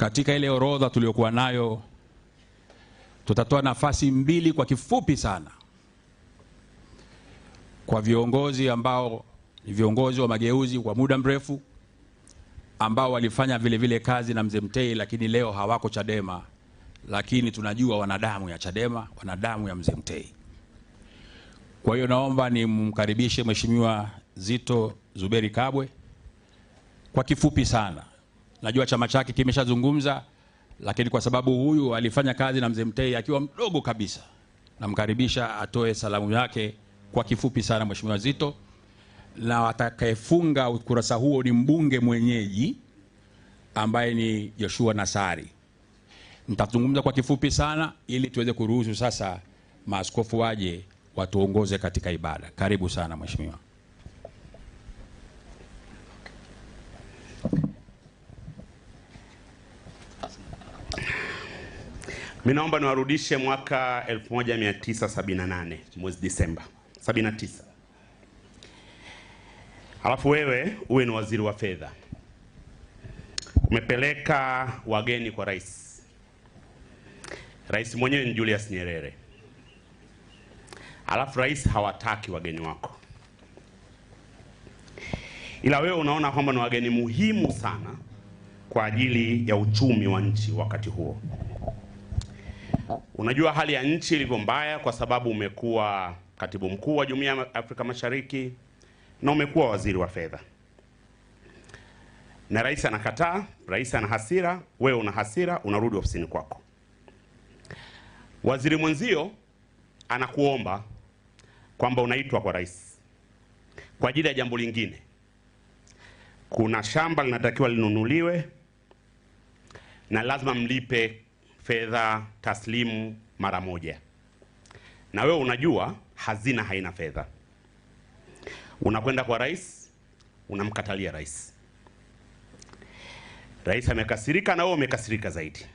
Katika ile orodha tuliyokuwa nayo, tutatoa nafasi mbili kwa kifupi sana kwa viongozi ambao ni viongozi wa mageuzi kwa muda mrefu, ambao walifanya vile vile kazi na Mzee Mtei, lakini leo hawako Chadema, lakini tunajua wana damu ya Chadema, wana damu ya Mzee Mtei. Kwa hiyo naomba nimkaribishe Mheshimiwa Zitto Zuberi Kabwe kwa kifupi sana. Najua chama chake kimeshazungumza, lakini kwa sababu huyu alifanya kazi na Mzee Mtei akiwa mdogo kabisa, namkaribisha atoe salamu yake kwa kifupi sana Mheshimiwa Zitto. Na atakayefunga ukurasa huo ni mbunge mwenyeji ambaye ni Joshua Nassari. Nitazungumza kwa kifupi sana ili tuweze kuruhusu sasa maaskofu waje watuongoze katika ibada. Karibu sana Mheshimiwa. Mimi naomba niwarudishe mwaka 1978 mwezi Disemba 79. Alafu wewe uwe ni waziri wa fedha. Umepeleka wageni kwa rais. Rais mwenyewe ni Julius Nyerere. Alafu rais hawataki wageni wako. Ila wewe unaona kwamba ni wageni muhimu sana kwa ajili ya uchumi wa nchi wakati huo. Unajua hali ya nchi ilivyo mbaya kwa sababu umekuwa katibu mkuu wa Jumuiya ya Afrika Mashariki na umekuwa waziri wa fedha. Na rais anakataa, rais ana hasira, wewe una hasira, unarudi ofisini kwako. Waziri mwenzio anakuomba kwamba unaitwa kwa rais kwa ajili ya jambo lingine. Kuna shamba linatakiwa linunuliwe na lazima mlipe fedha taslimu mara moja. Na wewe unajua hazina haina fedha. Unakwenda kwa rais, unamkatalia rais. Rais amekasirika na wewe umekasirika zaidi.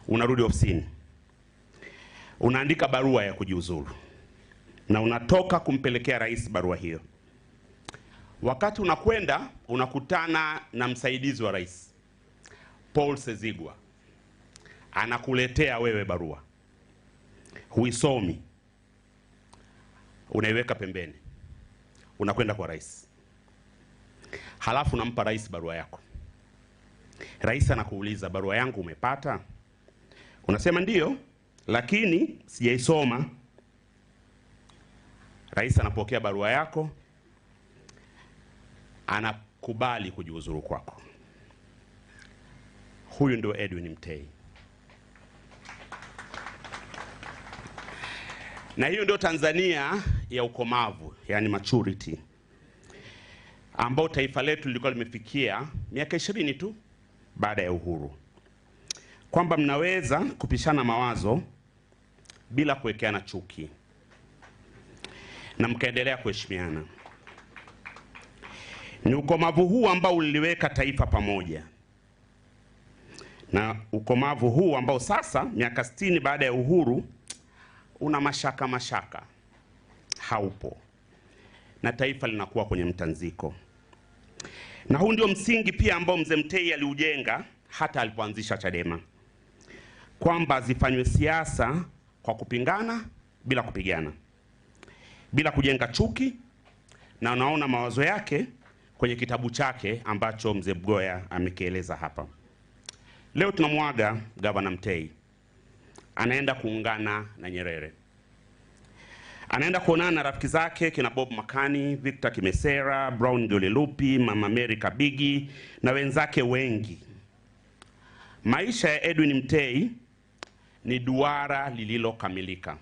Unarudi ofisini. Unaandika barua ya kujiuzulu. Na unatoka kumpelekea rais barua hiyo. Wakati unakwenda, unakutana na msaidizi wa rais, Paul Sezigwa. Anakuletea wewe barua. Huisomi. Unaiweka pembeni. Unakwenda kwa rais. Halafu unampa rais barua yako. Rais anakuuliza, barua yangu umepata? Unasema ndiyo, lakini sijaisoma. Rais anapokea barua yako, anakubali kujiuzuru kwako. Huyu ndio Edwin Mtei. Na hiyo ndio Tanzania ya ukomavu, yani maturity, ambao taifa letu lilikuwa limefikia miaka 20 tu baada ya uhuru. Kwamba mnaweza kupishana mawazo bila kuwekeana chuki na mkaendelea kuheshimiana. Ni ukomavu huu ambao uliweka taifa pamoja. Na ukomavu huu ambao sasa miaka 60 baada ya uhuru una mashaka haupo. Na taifa linakuwa kwenye mtanziko. Na huu ndio msingi pia ambao Mzee Mtei aliujenga hata alipoanzisha Chadema. Kwamba zifanywe siasa kwa kupingana bila kupigana. Bila kujenga chuki, na unaona mawazo yake kwenye kitabu chake ambacho Mzee Mgoya amekieleza hapa. Leo tunamwaga Gavana Mtei. Anaenda kuungana na Nyerere. Anaenda kuonana na rafiki zake kina Bob Makani, Victor Kimesera, Brown Dolelupi, Mama Mary Kabigi na wenzake wengi. Maisha ya Edwin Mtei ni duara lililokamilika.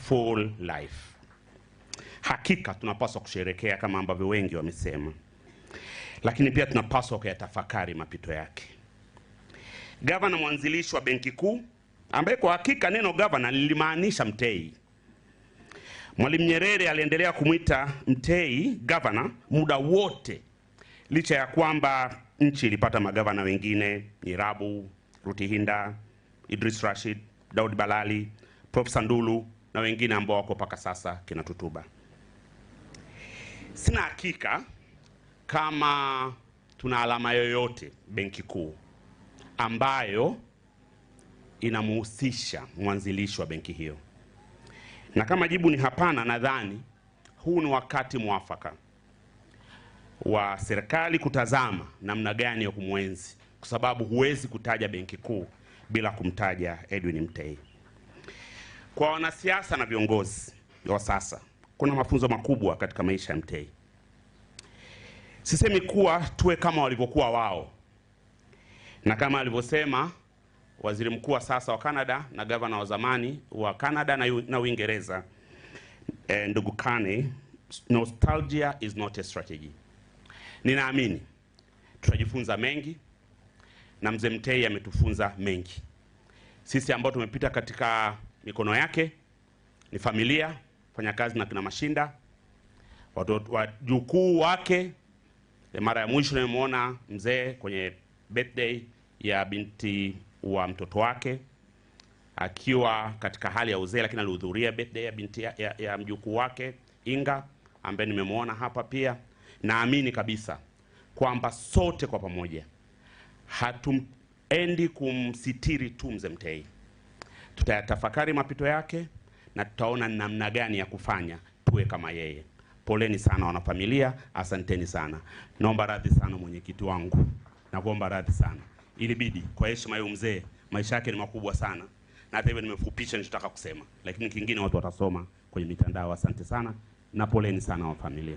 Full life. Hakika tunapaswa kusherehekea kama ambavyo wengi wamesema. Lakini pia tunapaswa kuyatafakari mapito yake. Gavana mwanzilishi wa Benki Kuu, ambaye kwa hakika neno gavana lilimaanisha Mtei. Mwalimu Nyerere aliendelea kumuita Mtei gavana muda wote, licha ya kwamba nchi ilipata magavana wengine, Nyirabu, Rutihinda, Idris Rashid, Daud Balali, Prof. Ndulu na wengine ambao wako paka sasa kina Tutuba. Sina hakika kama tuna alama yoyote Benki Kuu ambayo inamuhusisha mwanzilishi wa benki hiyo? Na kama jibu ni hapana, nadhani huu ni wakati mwafaka wa serikali kutazama namna gani ya kumwenzi, kwa sababu huwezi kutaja benki kuu bila kumtaja Edwin Mtei. Kwa wanasiasa na viongozi wa sasa, kuna mafunzo makubwa katika maisha ya Mtei. Sisemi kuwa tuwe kama walivyokuwa wao, na kama alivyosema waziri mkuu wa sasa wa Canada na gavana wa zamani wa Canada na Uingereza, ndugu Carney, nostalgia is not a strategy. Ninaamini tutajifunza mengi, na mzee Mtei ametufunza mengi. Sisi ambao tumepita katika mikono yake ni familia, fanya kazi na kina Mashinda, wajukuu wake. Mara ya mwisho nimemuona mzee kwenye birthday ya binti wa mtoto wake akiwa katika hali ya uzee, lakini alihudhuria birthday ya binti ya mjukuu wake Inga, ambaye nimemuona hapa pia. Naamini kabisa kwamba sote kwa pamoja hatuendi kumsitiri tu mzee Mtei. Tutayatafakari mapito yake na tutaona namna gani ya kufanya tuwe kama yeye. Poleni sana wanafamilia, asanteni sana. Naomba radhi sana mwenyekiti wangu, na kuomba radhi sana. Ilibidi kwa heshima ya mzee, maisha yake ni makubwa sana, na hata hivyo nimefupisha nilichotaka kusema, lakini kingine watu watasoma kwenye mitandao. Asante sana na poleni sana wanafamilia.